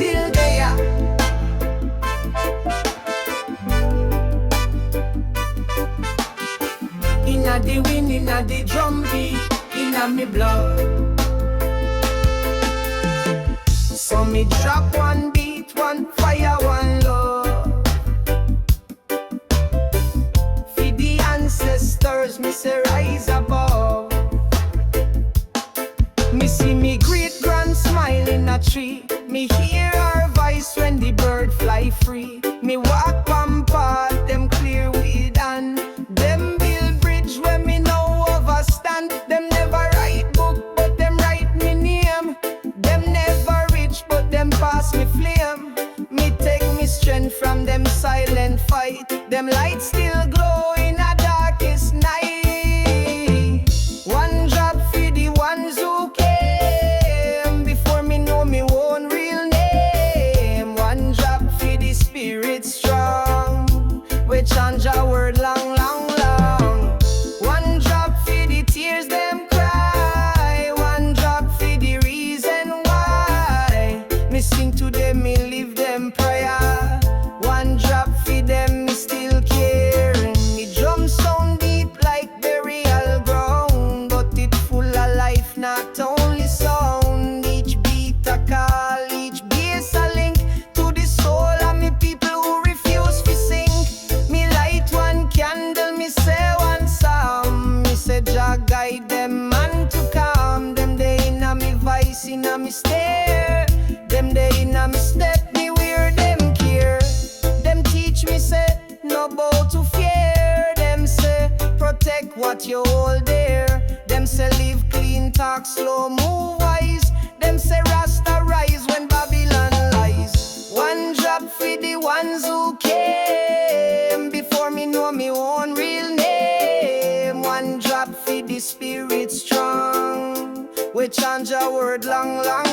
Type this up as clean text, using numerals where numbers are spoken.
still there. Inna the wind, inna the drum beat, inna me blood. So me drop one beat, one fire, one love. For the ancestors, me say rise above. Me see me great grand smile in a tree. Me hear her voice when the bird fly free. Me walk on path, them clear weed and them build bridge when me no overstand. Them never write book, but them write me name. Them never rich, but them pass me flame. Me take me strength from them silent fight. Them lights still glow in a darkest night. One drop for the ones who came before me know me own real name. One drop for the spirit strong, we chant your word long, long, long. One drop for the tears them cry. One drop for the reason why. Me sing to them, me live them prayer. One drop for them, me still care. The drum sound deep like burial ground, but it full of life, not only sound. Each beat a call, each bass a link to the soul of me people who refuse to sing. Me light one candle, me say one psalm. Me say Jah guide them man to calm. Them day inna me voice, inna me stare. Them day inna me step, me wear them care. Them teach me say no bow to fear. Them say protect what you hold dear. Them say live clean, talk slow, move wise. Them say Rasta rise when Babylon lies. One drop for the ones who came before me know me own real name. One drop for the spirit strong, we chant your word long, long,